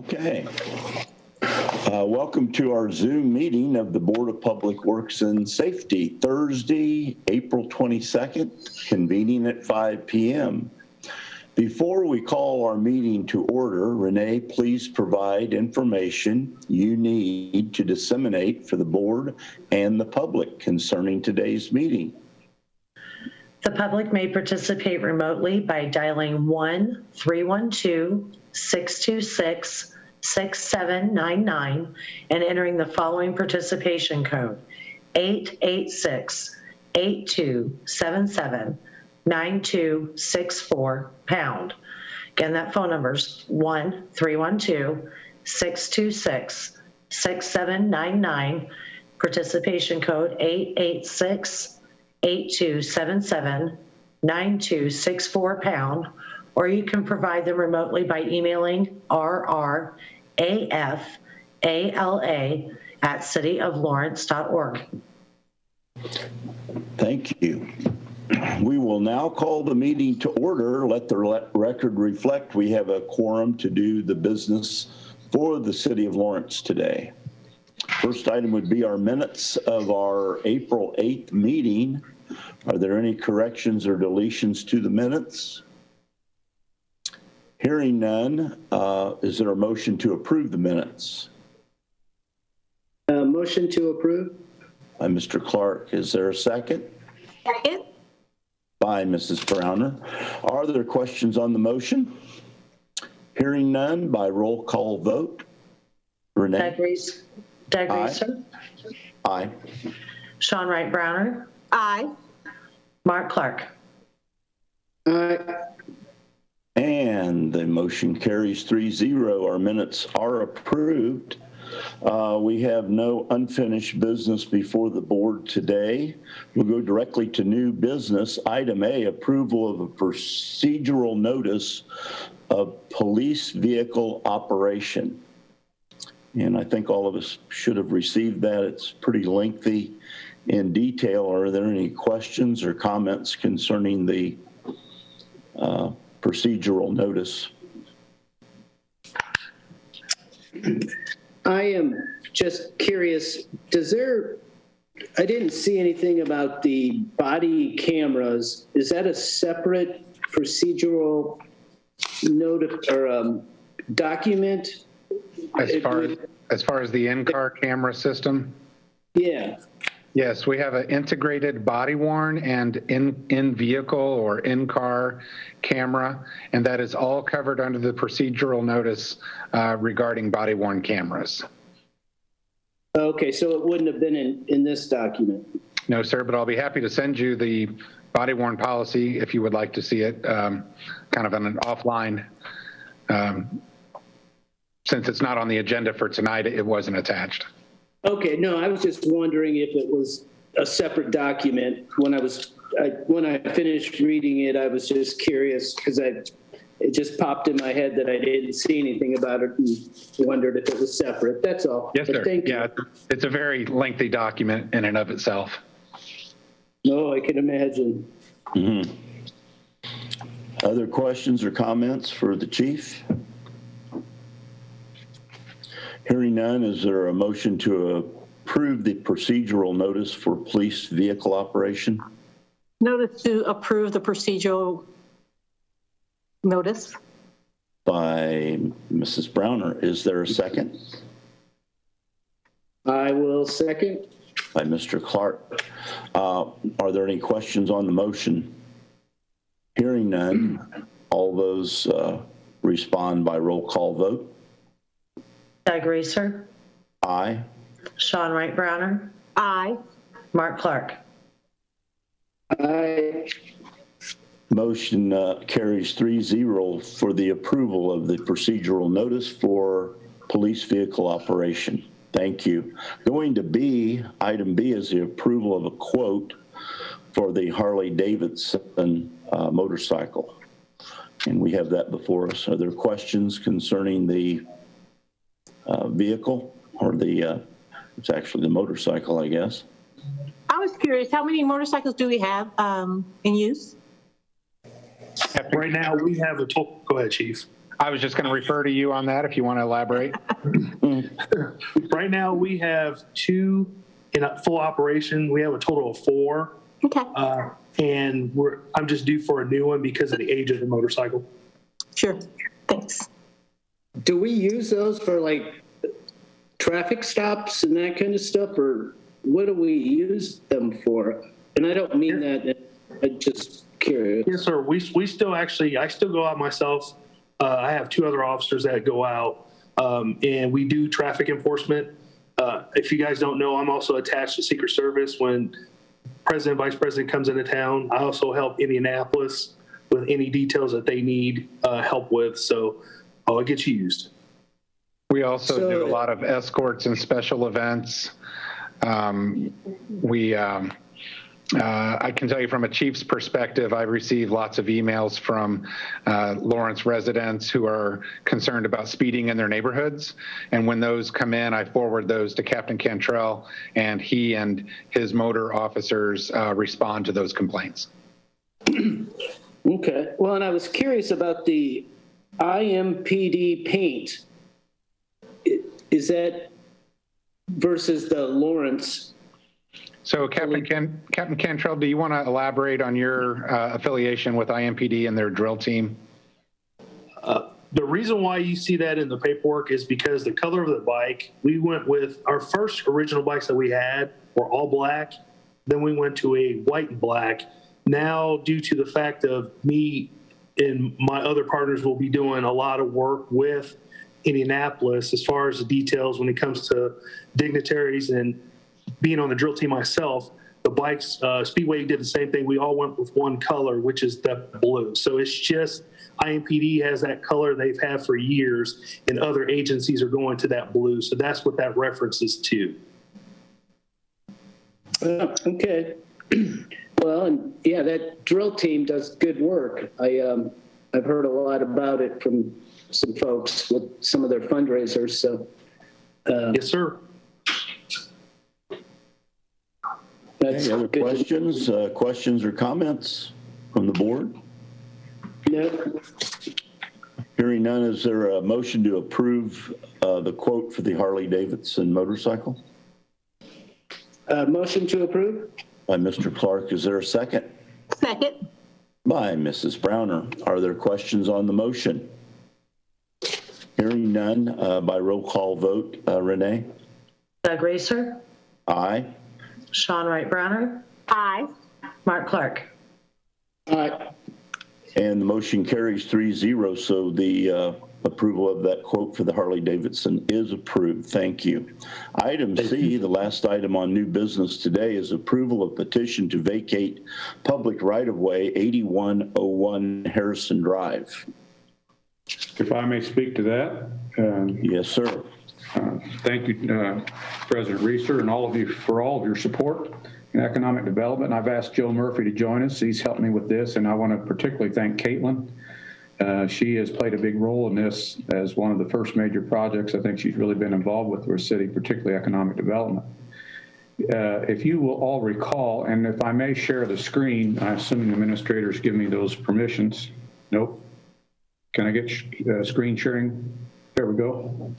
Okay. Welcome to our Zoom meeting of the Board of Public Works and Safety, Thursday, April 22nd, convening at 5 p.m. Before we call our meeting to order, Renee, please provide information you need to disseminate for the board and the public concerning today's meeting. The public may participate remotely by dialing 1-312-626-6799 and entering the following participation code, 886-8277-9264#. Again, that phone number is 1-312-626-6799, participation code 886-8277-9264#, or you can provide them remotely by emailing rrafala@cityoflawrence.org. Thank you. We will now call the meeting to order. Let the record reflect we have a quorum to do the business for the City of Lawrence today. First item would be our minutes of our April 8th meeting. Are there any corrections or deletions to the minutes? Hearing none, is there a motion to approve the minutes? Motion to approve. By Mr. Clark. Is there a second? Second. By Mrs. Browner. Are there questions on the motion? Hearing none, by roll call vote. Renee? Doug Reeser. Aye. Sean Wright Browner. Aye. Mark Clark. Aye. And the motion carries 3-0. Our minutes are approved. We have no unfinished business before the board today. We'll go directly to new business. Item A, approval of a procedural notice of police vehicle operation. And I think all of us should have received that. It's pretty lengthy in detail. Are there any questions or comments concerning the procedural notice? I am just curious, I didn't see anything about the body cameras. Is that a separate procedural note or document? As far as the in-car camera system? Yeah. Yes, we have an integrated body-worn and in-vehicle or in-car camera, and that is all covered under the procedural notice regarding body-worn cameras. Okay, so it wouldn't have been in this document. No, sir, but I'll be happy to send you the body-worn policy if you would like to see it, kind of on an offline. Since it's not on the agenda for tonight, it wasn't attached. Okay, no, I was just wondering if it was a separate document. When I finished reading it, I was just curious because it just popped in my head that I didn't see anything about it and wondered if it was separate. That's all. Yes, sir. Thank you. Yeah, it's a very lengthy document in and of itself. No, I can imagine. Mm-hmm. Other questions or comments for the chief? Hearing none, is there a motion to approve the procedural notice for police vehicle operation? Notice to approve the procedural notice. By Mrs. Browner. Is there a second? I will second. By Mr. Clark. Are there any questions on the motion? Hearing none, all those respond by roll call vote. Doug Reeser. Aye. Sean Wright Browner. Aye. Mark Clark. Aye. Motion carries 3-0 for the approval of the procedural notice for police vehicle operation. Thank you. Going to B, item B is the approval of a quote for the Harley Davidson motorcycle. And we have that before us. Are there questions concerning the vehicle or it's actually the motorcycle, I guess? I was curious, how many motorcycles do we have in use? Right now, we have a total, go ahead, Chief. I was just going to refer to you on that if you want to elaborate. Right now, we have 2 in a full operation. We have a total of 4. Okay, And I'm just due for a new one because of the age of the motorcycle. sure, thanks. Do we use those for like traffic stops and that kind of stuff, or what do we use them for? And I don't mean that, I'm just curious. Yes, sir. We still actually, I still go out myself. I have 2 other officers that go out, and we do traffic enforcement. If you guys don't know, I'm also attached to Secret Service. When President, Vice President comes into town, I also help Indianapolis with any details that they need help with. So it gets used. We also do a lot of escorts and special events. I can tell you from a chief's perspective, I receive lots of emails from Lawrence residents who are concerned about speeding in their neighborhoods. And when those come in, I forward those to Captain Cantrell, and he and his motor officers respond to those complaints. Okay. Well, and I was curious about the IMPD paint. Is that versus the Lawrence? So Captain Cantrell, do you want to elaborate on your affiliation with IMPD and their drill team? The reason why you see that in the paperwork is because the color of the bike, we went with our first original bikes that we had were all black. Then we went to a white and black. Now, due to the fact of me and my other partners will be doing a lot of work with Indianapolis as far as the details when it comes to dignitaries and being on the drill team myself, the bikes, Speedway did the same thing. We all went with one color, which is the blue. So it's just IMPD has that color they've had for years, and other agencies are going to that blue. So that's what that references to. Okay. Well, and yeah, that drill team does good work. I've heard a lot about it from some folks with some of their fundraisers. So, Yes, sir. that's Any other good. questions, questions or comments from the board? No. Hearing none, is there a motion to approve the quote for the Harley-Davidson motorcycle? Motion to approve? By Mr. Clark, is there a second? Second, By Mrs. Browner. Are there questions on the motion? Hearing none, by roll call vote, Renee? Doug Racer, Aye. Sean Wright Browner, aye. Mark Clark. Aye. And the motion carries 3-0, so the approval of that quote for the Harley-Davidson is approved. Thank you. Item C, the last item on new business today, is approval of petition to vacate public right-of-way 8101 Harrison Drive. If I may speak to that. Yes, sir. Thank you, President Reeser, and all of you for all of your support in economic development. I've asked Joe Murphy to join us. He's helped me with this, and I want to particularly thank Caitlin. She has played a big role in this as one of the first major projects I think she's really been involved with our city, particularly economic development. If you will all recall, and if I may share the screen, I'm assuming administrators give me those permissions. Nope. Can I get screen sharing? There we go.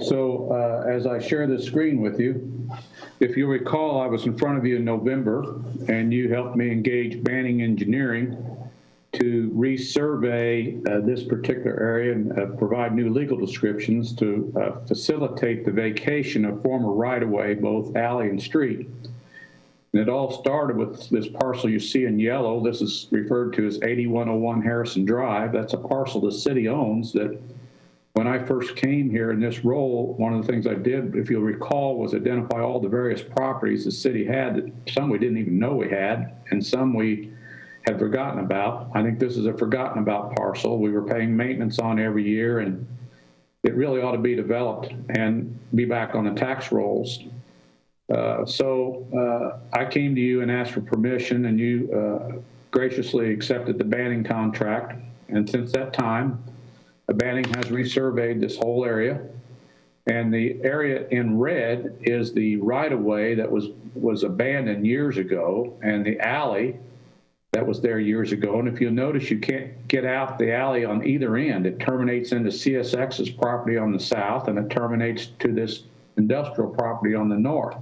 So as I share the screen with you, if you recall, I was in front of you in November, and you helped me engage Banning Engineering to resurvey this particular area and provide new legal descriptions to facilitate the vacation of former right-of-way, both alley and street. And it all started with this parcel you see in yellow. This is referred to as 8101 Harrison Drive. That's a parcel the city owns that when I first came here in this role, one of the things I did, if you'll recall, was identify all the various properties the city had that some we didn't even know we had, and some we had forgotten about. I think this is a forgotten about parcel. We were paying maintenance on every year, and it really ought to be developed and be back on the tax rolls. So I came to you and asked for permission, and you graciously accepted the Banning contract. And since that time, Banning has resurveyed this whole area. And the area in red is the right-of-way that was abandoned years ago, and the alley that was there years ago. And if you'll notice, you can't get out the alley on either end. It terminates into CSX's property on the south, and it terminates to this industrial property on the north.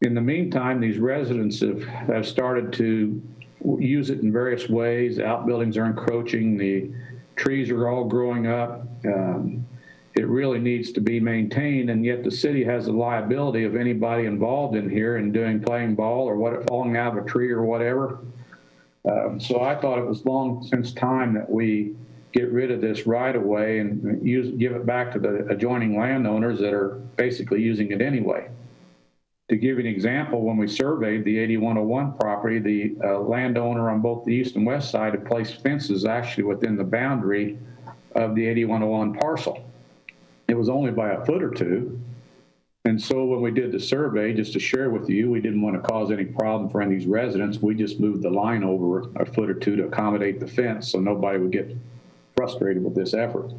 In the meantime, these residents have started to use it in various ways. Outbuildings are encroaching. The trees are all growing up. It really needs to be maintained, and yet the city has the liability of anybody involved in here and playing ball or falling out of a tree or whatever. So I thought it was long since time that we get rid of this right of way and give it back to the adjoining landowners that are basically using it anyway. To give you an example, when we surveyed the 8101 property, the landowner on both the east and west side had placed fences actually within the boundary of the 8101 parcel. It was only by a foot or two. And so when we did the survey, just to share with you, we didn't want to cause any problem for any of these residents. We just moved the line over a foot or two to accommodate the fence so nobody would get frustrated with this effort.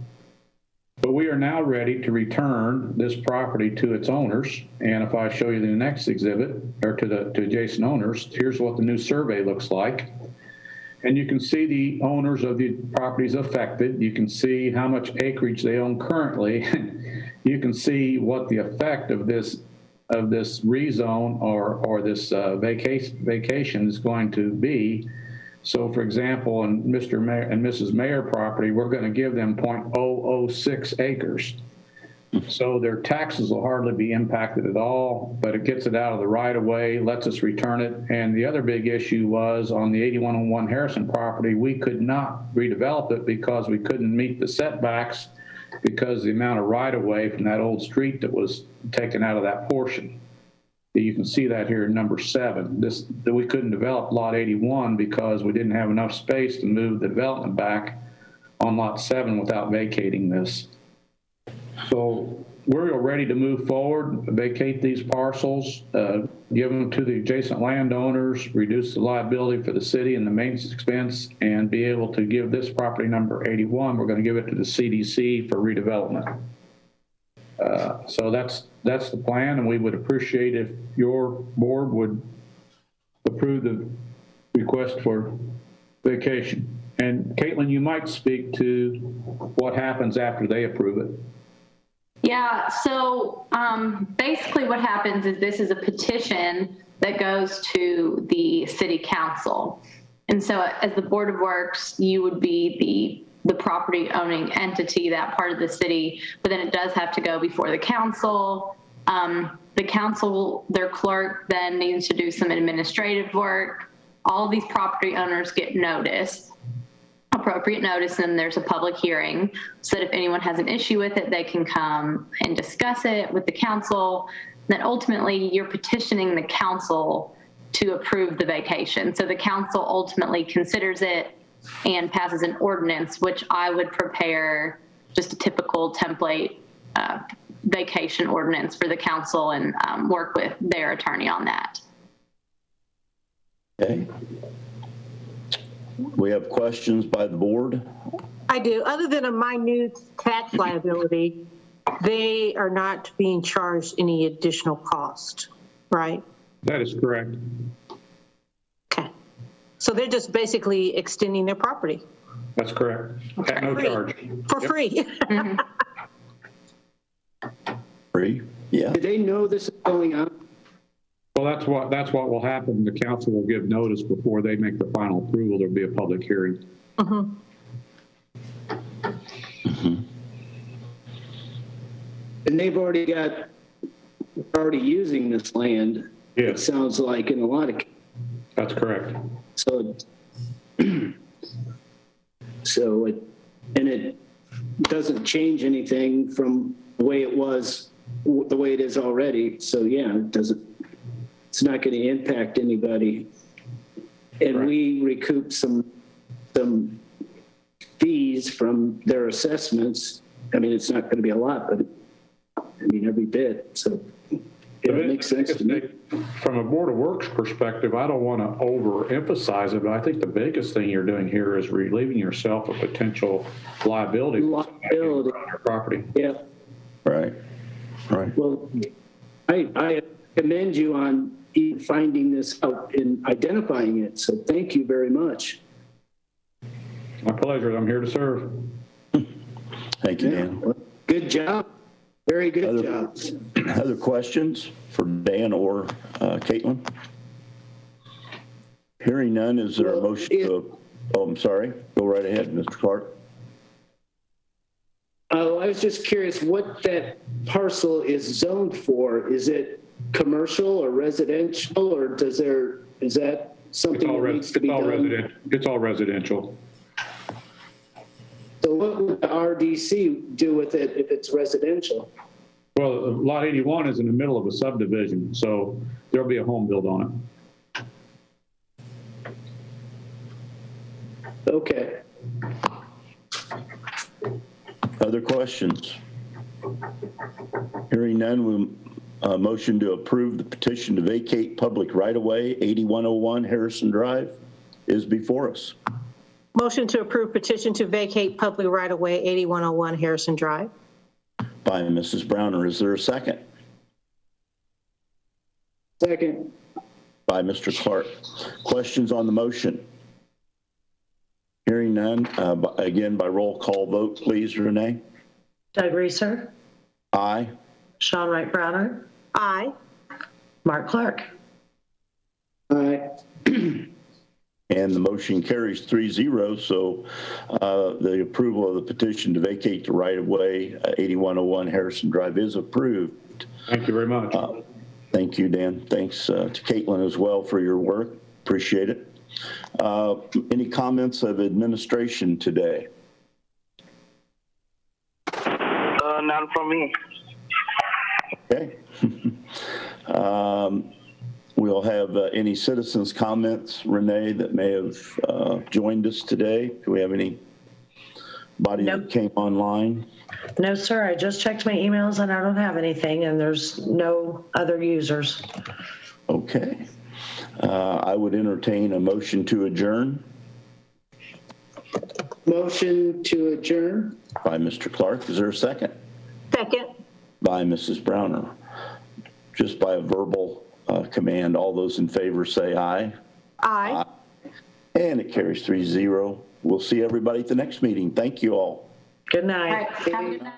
But we are now ready to return this property to its owners. And if I show you the next exhibit, or to adjacent owners, here's what the new survey looks like. And you can see the owners of the properties affected. You can see how much acreage they own currently. You can see what the effect of this rezone or this vacation is going to be. So, for example, in Mr. Mayor and Mrs. Mayor property, we're going to give them 0.006 acres. So their taxes will hardly be impacted at all, but it gets it out of the right of way, lets us return it. And the other big issue was on the 8101 Harrison property, we could not redevelop it because we couldn't meet the setbacks because the amount of right of way from that old street that was taken out of that portion. You can see that here in number 7. That we couldn't develop lot 81 because we didn't have enough space to move the development back on lot 7 without vacating this. So we're ready to move forward, vacate these parcels, give them to the adjacent landowners, reduce the liability for the city and the maintenance expense, and be able to give this property number 81, we're going to give it to the CDC for redevelopment. So that's the plan, and we would appreciate if your board would approve the request for vacation. And Caitlin, you might speak to what happens after they approve it. Yeah, so basically what happens is this is a petition that goes to the city council. And so as the Board of Works, you would be the property owning entity, that part of the city, but then it does have to go before the council. The council, their clerk then needs to do some administrative work. All of these property owners get notice, appropriate notice, and there's a public hearing so that if anyone has an issue with it, they can come and discuss it with the council. Then ultimately you're petitioning the council to approve the vacation. So the council ultimately considers it and passes an ordinance, which I would prepare just a typical template vacation ordinance for the council and work with their attorney on that. Okay. We have questions by the board. I do. Other than a minute tax liability, they are not being charged any additional cost, right? That is correct. Okay. So they're just basically extending their property That's correct. At no charge. for free. Free? Yeah. Do they know this is going on? Well, that's what will happen. The council will give notice before they make the final approval. There'll be a public hearing. Mm-hmm. Mm-hmm. And they've already using this land. It Yes, sounds like in a lot of, that's correct. so it doesn't change anything from the way it was, the way it is already. So yeah, it's not going to impact anybody. And Right. we recoup some fees from their assessments. I mean, it's not going to be a lot, but I mean, every bit. So it makes sense to me. From a Board of Works perspective, I don't want to overemphasize it, but I think the biggest thing you're doing here is relieving yourself of potential liability for somebody on your property. Yeah. Right. Right. Well, I commend you on even finding this out and identifying it. So thank you very much. My pleasure. I'm here to serve. Thank you, Dan. Good job. Very good job. Other questions for Dan or Caitlin? Hearing none, is there a motion to, oh, I'm sorry. Go right ahead, Mr. Clark. Oh, I was just curious what that parcel is zoned for. Is it commercial or residential, or is that something that needs to be done? It's all residential. So what would the RDC do with it if it's residential? Well, Lot 81 is in the middle of a subdivision, so there'll be a home built on it. Okay. Other questions? Hearing none, we motion to approve the petition to vacate public right-of-way 8101 Harrison Drive is before us. Motion to approve petition to vacate public right-of-way 8101 Harrison Drive. By Mrs. Browner. Is there a second? Second. By Mr. Clark. Questions on the motion? Hearing none, again by roll call vote, please, Renee. Doug Reeser, Aye. Sean Wright Browner, Aye. Mark Clark. Aye. And the motion carries 3-0, so the approval of the petition to vacate the right-of-way 8101 Harrison Drive is approved. Thank you very much. Thank you, Dan. Thanks to Caitlin as well for your work. Appreciate it. Any comments of administration today? None from me. Okay. We'll have any citizens' comments, Renee, that may have joined us today. Do we have anybody that came online? No, sir, I just checked my emails and I don't have anything, and there's no other users. Okay. I would entertain a motion to adjourn. Motion to adjourn. By Mr. Clark. Is there a second? Second. By Mrs. Browner. Just by a verbal command, all those in favor say aye. Aye. And it carries 3-0. We'll see everybody at the next meeting. Thank you all. Good night. All right, have a good night.